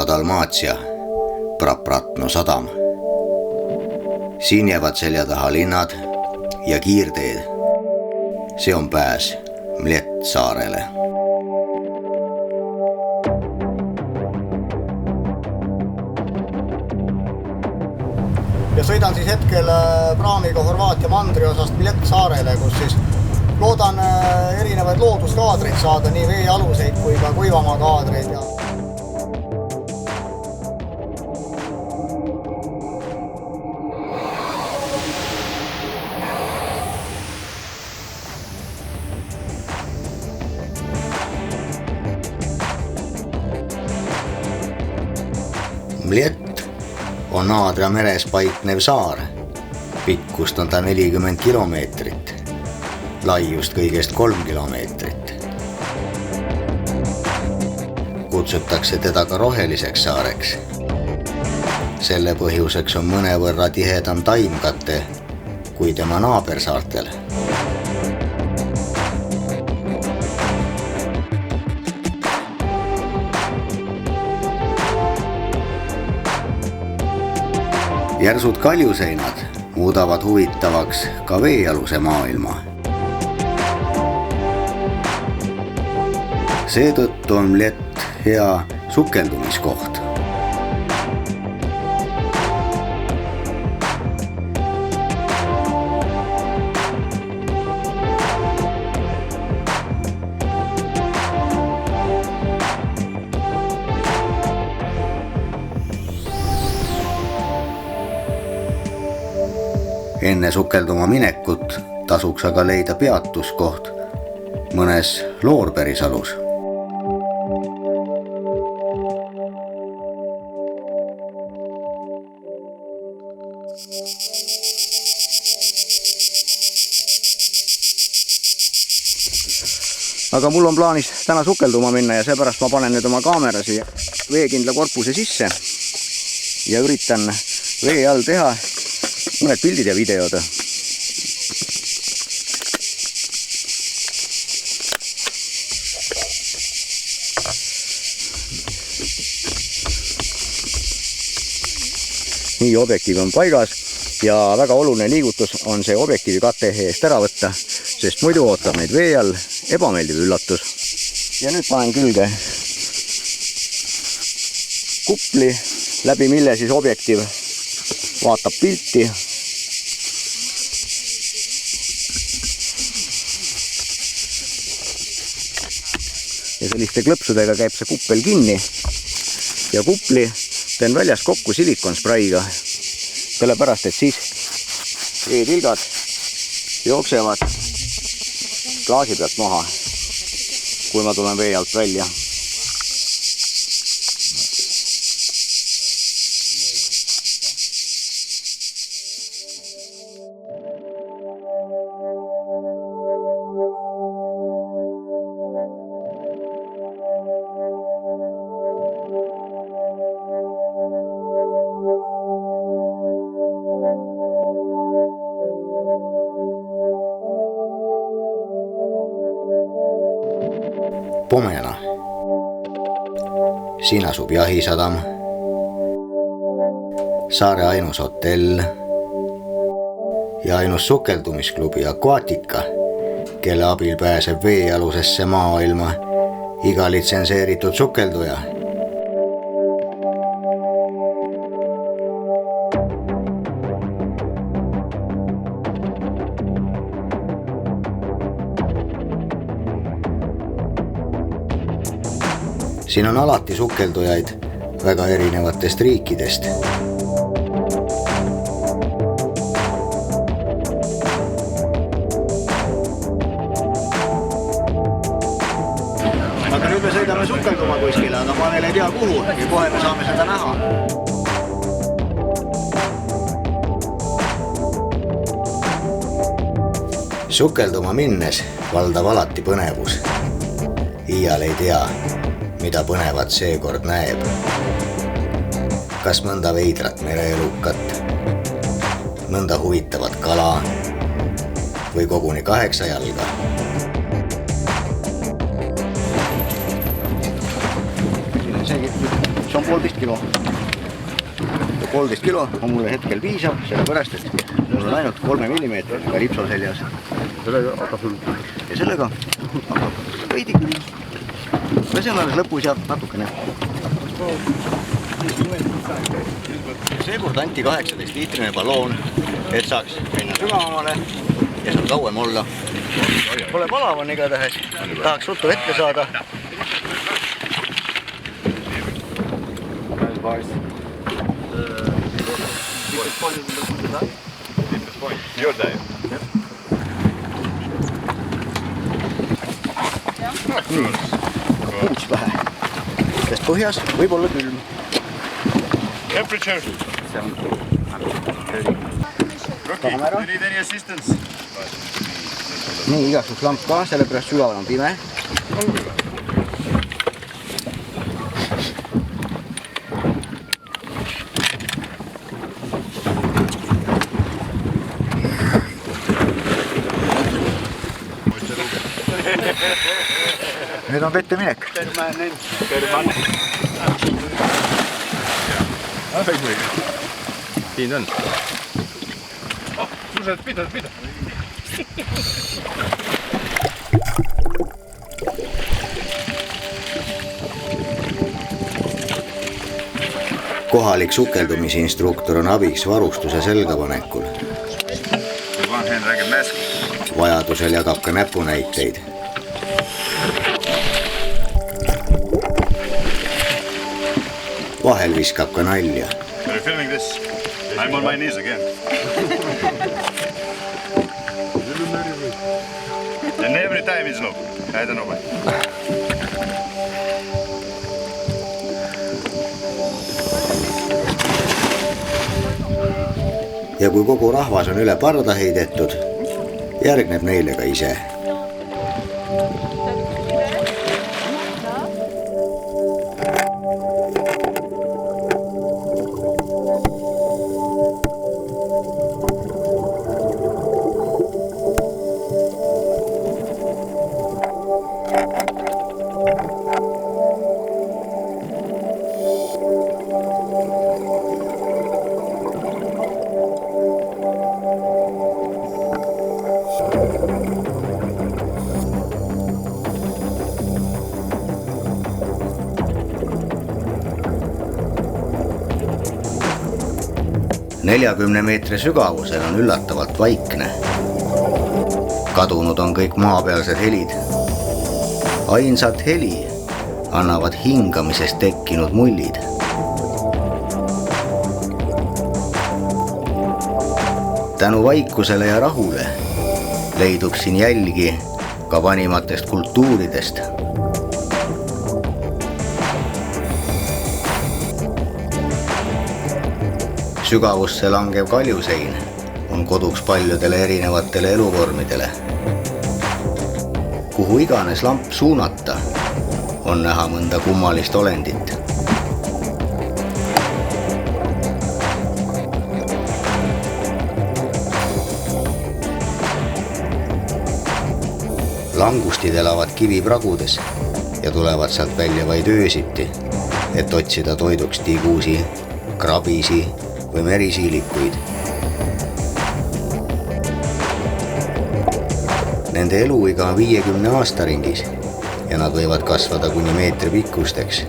Lõuna-Dalmaatia, Prapratno sadam. Siin jäävad selja taha linnad ja kiirteed. See on pääs Mljet saarele. Ja sõidan siis hetkel praamiga Horvaatia mandriosast Mljet saarele, kus siis loodan erinevaid looduskaadreid saada, nii veealuseid kui ka kuivamaa kaadreid. Mljet on Aadria meres paiknev saar. Pikkust on ta 40 kilomeetrit, laiust kõigest 3 kilomeetrit. Kutsutakse teda ka roheliseks saareks. Selle põhjuseks on mõnevõrra tihedam taimkate kui tema naabersaartel. Järsud kaljuseinad muudavad huvitavaks ka veealuse maailma. Seetõttu on Mljet hea sukeldumiskoht. Enne sukelduma minekut tasuks aga leida peatuskoht mõnes Loorberisalus. Aga mul on plaanis täna sukelduma minna ja seepärast ma panen nüüd oma kaamera siia veekindla korpuse sisse ja üritan vee all teha mõned pildid ja videod. Nii, objektiiv on paigas ja väga oluline liigutus on see objektiivi kate eest ära võtta, sest muidu ootab meid vee all ebameeldiv üllatus. Ja nüüd panen külge kupli, läbi mille siis objektiiv vaatab pilti. Ja selliste klõpsudega käib see kuppel kinni ja kupli teen väljas kokku silikonspraiga, sellepärast et siis veetilgad jooksevad klaasi pealt maha, kui ma tulen vee alt välja. Pomena. Siin asub jahisadam, saare ainus hotell ja ainus sukeldumisklubi Aquatica, kelle abil pääseb veealusesse maailma iga litsenseeritud sukelduja. Siin on alati sukeldujaid väga erinevatest riikidest. Aga nüüd me sõidame sukelduma kuskile, aga ma veel ei tea kuhu ja kohe me saame seda näha. Sukelduma minnes valdab alati põnevus. Iial ei tea, mida põnevat seekord näeb. Kas mõnda veidrat mereelukat, mõnda huvitavat kala või koguni 8 jalga. see on 1,5 kilo. 1,5 kilo on mulle hetkel piisav, sellepärast, et mul on ainult 3 mm lipso seljas. Ja sellega hakkab veidik. Ja see on alles lõpus ja natukene. Seekord anti 18-liitrine balloon, et saaks minna sügavamale ja seal kauem olla. Pole palav on igatahes, tahaks ruttu ette saada. Nii, puuts pähe, sest põhjas võib olla külm. Temperature. Rookie, do you need any assistance? Nii, igasuks lamp ka, sellepärast sügaval on pime. Nüüd on vette minek. Siin on. Pida. Kohalik sukeldumisinstruktor on abiks varustuse selgapanekul. Vajadusel jagab ka näpunäiteid. Vahel viskab ka nalja. Are you filming this? I'm on my knees again. And every time it's no. I don't know why. Ja kui kogu rahvas on üle parda heidetud, järgneb neile ka ise. ...40 sügavusel on üllatavalt vaikne. Kadunud on kõik maapealsed helid. Ainsat heli annavad hingamisest tekkinud mullid. Tänu vaikusele ja rahule leidub siin jälgi ka vanimatest kultuuridest. Sügavusse langev kaljusein on koduks paljudele erinevatele eluvormidele. Kuhu iganes lamp suunata, on näha mõnda kummalist olendit. Langustid elavad kivipragudes ja tulevad sealt välja vaid öösiti, et otsida toiduks tigusi, krabisi või merisiilikuid. Nende eluiga on 50 aasta ringis ja nad võivad kasvada kuni meetri pikkusteks.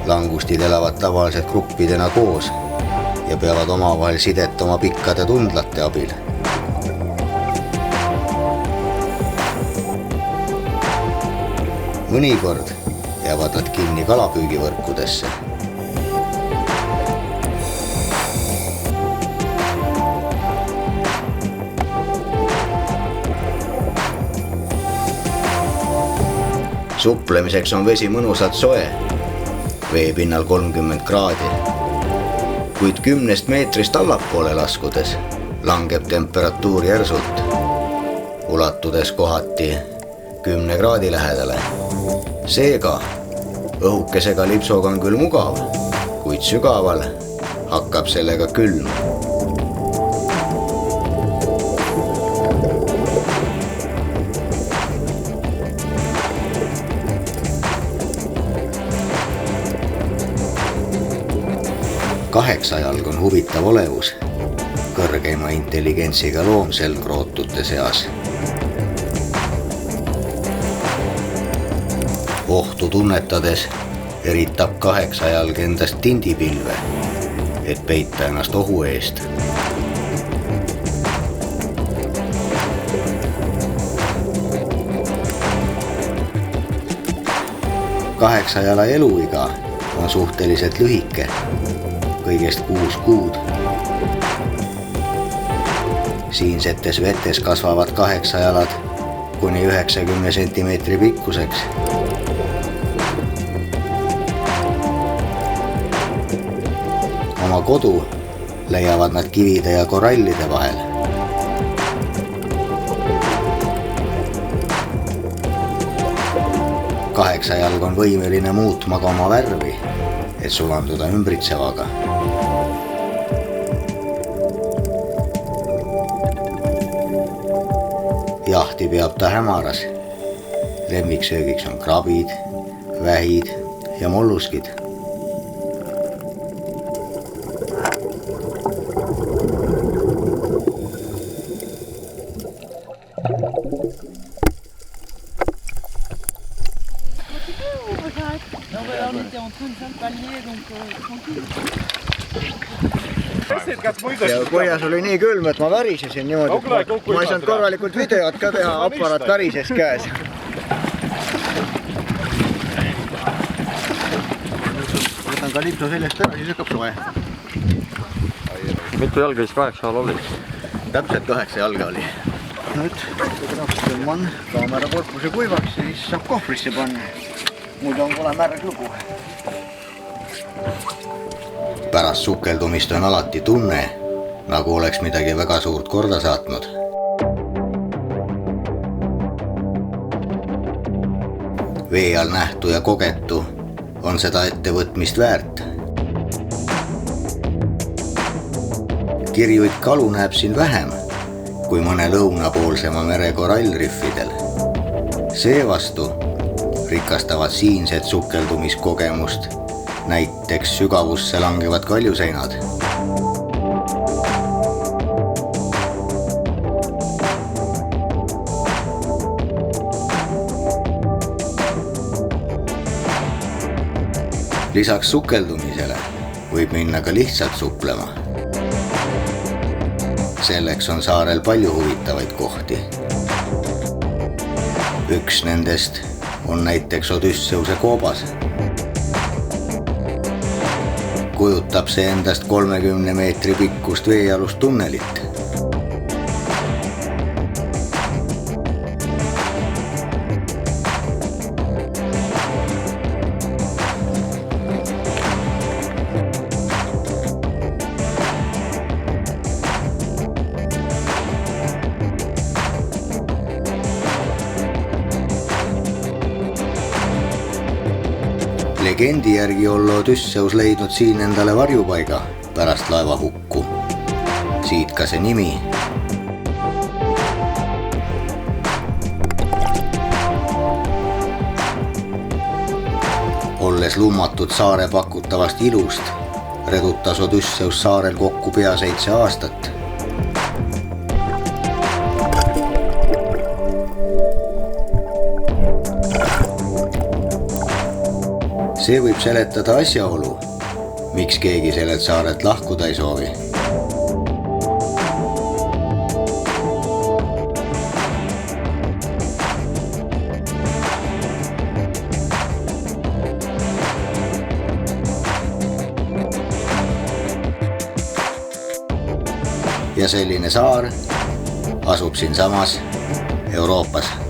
Langustid elavad tavaliselt gruppidena koos ja peavad omavahel sidet oma pikkade tundlate abil. Mõnikord jäävad nad kinni kalapüügivõrkudesse. Suplemiseks on vesi mõnusalt soe, veepinnal 30 kraadi. Kuid 10 meetrist allapoole laskudes langeb temperatuur järsult, ulatudes kohati 10 kraadi lähedale. Seega, õhukesega lipsoga on küll mugav, kuid sügaval hakkab sellega külm. kaheksajalg on huvitav olevus, kõrgeima intelligentsiga loom selgrootute seas. Ohtu tunnetades eritab kaheksajalg endast tindipilve, et peita ennast ohu eest. Kaheksajala eluiga on suhteliselt lühike, kõigest 6 kuud. Siinsetes vetes kasvavad kaheksajalad kuni 90 sentimeetri pikkuseks. Oma kodu leiavad nad kivide ja korallide vahel. Kaheksajalg on võimeline muutma ka oma värvi, et sulanduda ümbritsevaga. Jahti peab ta hämaras. Lemmiksöögiks on krabid, vähid ja molluskid. Ja põhjas oli nii külm, et ma värisesin niimoodi, ma ei saanud korralikult videot ka teha, aparaat värises käes. Võtan ka lipsu seljast ära, siis hakkab soe. Mitu jalga siis 8 ajal oli? Täpselt 8 jalga oli. Nüüd tõmban kaamera korpuse kuivaks ja siis saab kohvrisse panna. Muidu on kole märg lugu. Pärast sukeldumist on alati tunne, nagu oleks midagi väga suurt korda saatnud. Vee all nähtu ja kogetu on seda ettevõtmist väärt. Kirjuid kalu näeb siin vähem kui mõne lõunapoolsema mere korallriffidel. Seevastu rikastavad siinset sukeldumiskogemust näiteks sügavusse langevad kaljuseinad. Lisaks sukeldumisele võib minna ka lihtsalt suplema. Selleks on saarel palju huvitavaid kohti. Üks nendest on näiteks Odysseuse koobas. Kujutab see endast 30 meetri pikkust veealust tunnelit. Legendi järgi olla Odysseus leidnud siin endale varjupaiga pärast laevahukku. Siit ka see nimi. Olles lummatud saare pakutavast ilust, redutas Odysseus saarel kokku pea 7 aastat. See võib seletada asjaolu, miks keegi sellelt saarelt lahkuda ei soovi. Ja selline saar asub siinsamas Euroopas.